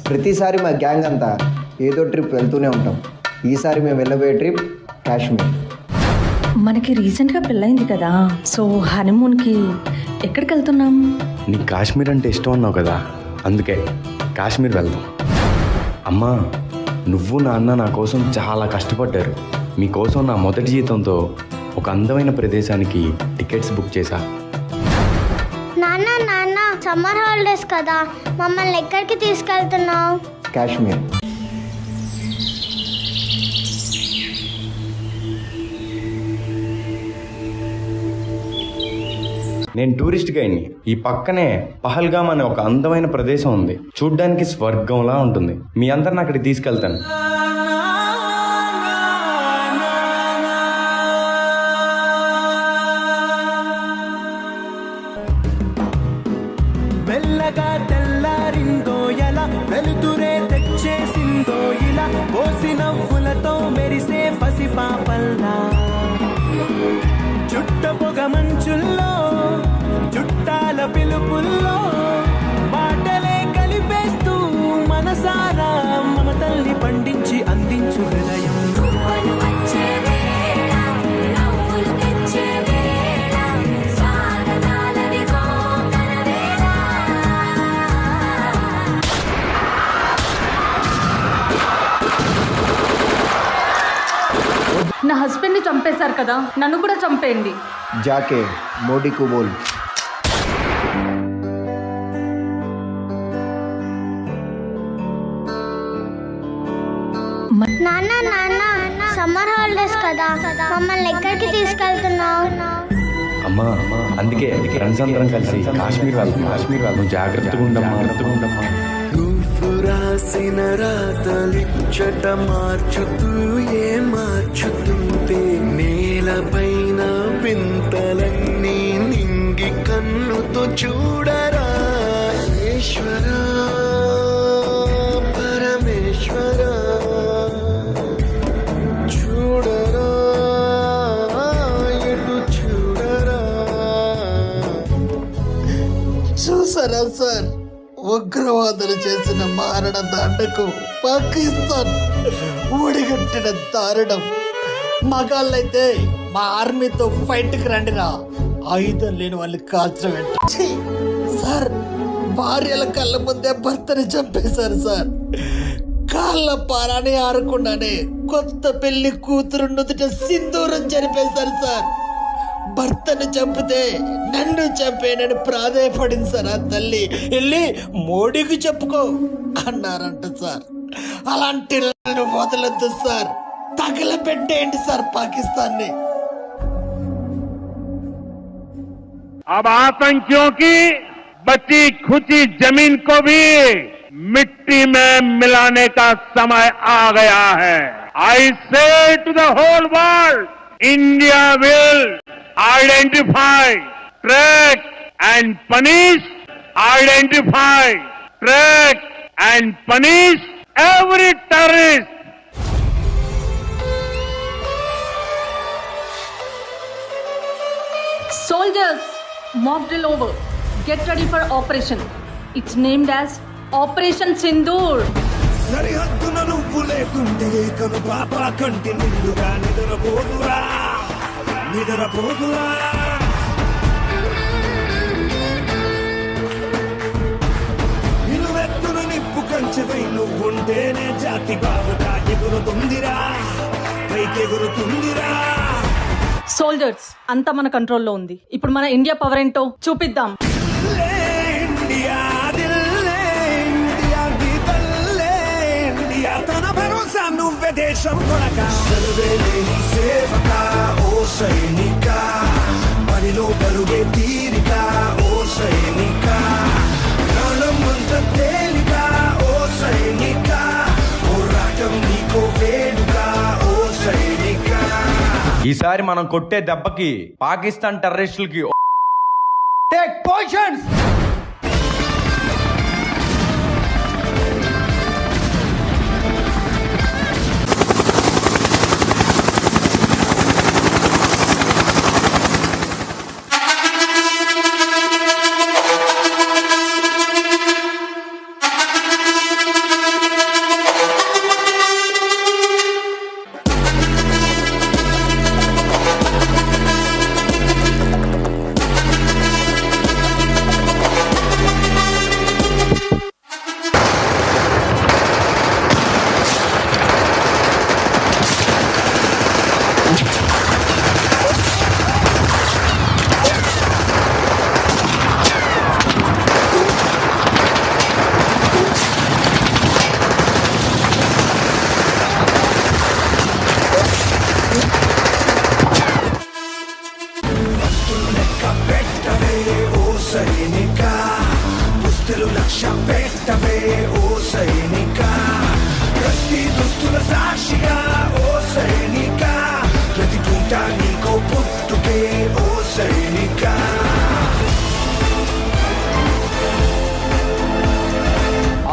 ప్రతిసారి మా గ్యాంగ్ అంతా ఏదో ట్రిప్ వెళ్తూనే ఉంటాం. ఈసారి మేము వెళ్ళబోయే ట్రిప్ కాశ్మీర్. మనకి రీసెంట్గా పెళ్ళైంది కదా, సో హనీమూన్కి ఎక్కడికి వెళ్తున్నాం? నీకు కాశ్మీర్ అంటే ఇష్టం అన్నావు కదా, అందుకే కాశ్మీర్ వెళ్దాం. అమ్మా, నువ్వు నాన్న నా కోసం చాలా కష్టపడ్డారు. మీకోసం నా మొదటి జీతంతో ఒక అందమైన ప్రదేశానికి టికెట్స్ బుక్ చేశా. నాన్న నాన్న, సమ్మర్ హాలిడేస్ కదా, మమ్మల్ని ఎక్కడికి తీసుకెళ్తున్నావు? కాశ్మీర్. నేను టూరిస్ట్ గైడ్ని. ఈ పక్కనే పహల్గామ్ అనే ఒక అందమైన ప్రదేశం ఉంది. చూడ్డానికి స్వర్గంలా ఉంటుంది. మీ అందరిని అక్కడికి తీసుకెళ్తాను. మెల్లగా తెల్లారిందో ఎలా, వెలుతురే తెచ్చేసిందో ఇలా, పోసి నవ్వులతో మెరిసే పసిపాపల్లా, చుట్ట పొగ మంచుల్లో చుట్టాల పిలుపుల్లో మాటలే కలిపేస్తూ మనసారా మమతల్ని పండించి అందించు హృదయం. నా హస్బెండ్ని చంపేశారు కదా, నన్ను కూడా చంపేయండి. జాకే మోడీకు బోల్. నాన్న నాన్న, సమ్మర్ హాలిడేస్ కదా, మమ్మల్ని ఎక్కడికి తీసుకెళ్తున్నావు? అమ్మా, అందుకే ఫ్రెండ్స్ అందరం కలిసి కాశ్మీర్ వెళ్దాం. జాగ్రత్తగా ఉండమ్మా. నువ్వు రాసిన రాతలిచ్చట మార్చుతూ ఏ మార్చుతుంటే నేలపైన వింతలన్నీ నింగి కన్నుతో చూడరా ఈశ్వరా పరమేశ్వరా, చూడరా ఎటు చూడరా. చూసారా సార్, ఉగ్రవాదులు చేసిన మారణ దండకు పాకిస్తాన్ ఊడిగట్టిన దారుణం. మగాళ్ళైతే మా ఆర్మీతో ఫైట్కి రండిరా, ఆయుధం లేని వాళ్ళు కాల్చడం సార్. భార్యల కళ్ళ ముందే భర్తని చంపేశారు సార్. కాళ్ళ పారాని ఆరకుండానే కొత్త పెళ్లి కూతురు నుదుట సింధూరం చనిపేశారు సార్. భర్తను చంపితే నన్ను చంపేనని ప్రాధేయపడింది సార్. ఆ తల్లి వెళ్ళి మోడీకి చెప్పుకో అన్నారంట సార్. అలాంటి వదలొద్దు సార్, తగలబెట్టేయండి సార్ పాకిస్తాన్ని. अब आतंकियों की बची खुची जमीन को भी मिट्टी में मिलाने का समय आ गया है. I say to the whole world, India will identify, track and punish, identify, track and punish every terrorist. Soldiers, mock drill over. Get ready for operation. It's named as Operation Sindoor. సరిహద్దున నువ్వు లేకుంటే కను పాప కంటి నిండుగా నిద్రపోదురా. నిలువెత్తున నిప్పు కంచెపై నువ్వుంటేనే జాతి బావుగా ఎగురుతుందిరా, పైకెగురుతుందిరా. Soldiers, అంతా మన కంట్రోల్లో ఉంది. ఇప్పుడు మన ఇండియా పవర్ ఏంటో చూపిద్దాం. ఇండియా దిల్లే, ఇండియా గీతల్లే, ఇండియా తన భరోసా నువ్వే దేశం కొనక. సర్వేలేని సేవక ఓ సైనిక, పనిలో పరుగే తీరిక ఓ సైనిక, ప్రాణం అంత తేలిక ఓ సైనిక, పోరాటం నీకో వేడుక ఓ సైనిక. ఈసారి మనం కొట్టే దెబ్బకి పాకిస్తాన్ టెర్రరిస్టులకి టేక్ పొజిషన్స్. పెట్టవే ఓ సైనిక, ప్రతి దుస్తుల సాక్షిగా ఓ సైనిక, ప్రతి పూట నీకో పుట్టుకే ఓ సైనిక.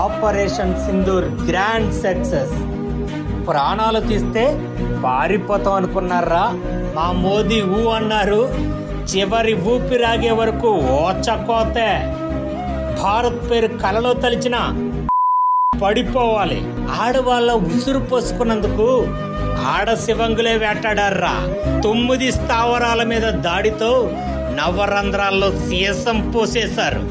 Operation Sindoor grand success. ప్రాణాలు తీస్తే పారిపోతాం అనుకున్నారా? మా మోదీ ఊ అన్నారు, చివరి ఊపిరాగే వరకు ఓచకోతే. భారత్ పేరు కలలో తలిచిన పడిపోవాలి. ఆడవాళ్ళ ఉసురు పోసుకున్నందుకు ఆడ శివంగులే వేటాడారా. 9 స్థావరాల మీద దాడితో నవరంధ్రాల్లో సీసం పోసేశారు.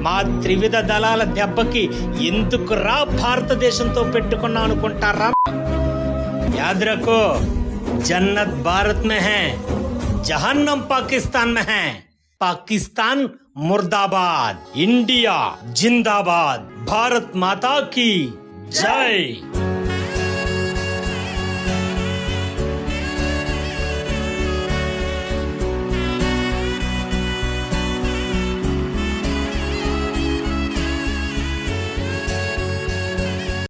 మా త్రివిధ దళాల దెబ్బకి ఎందుకురా భారతదేశంతో పెట్టుకున్నా అనుకుంటారా? याद रखो, जन्नत भारत में है, जहन्नम पाकिस्तान में है. पाकिस्तान मुर्दाबाद, इंडिया जिंदाबाद. भारत माता की जय.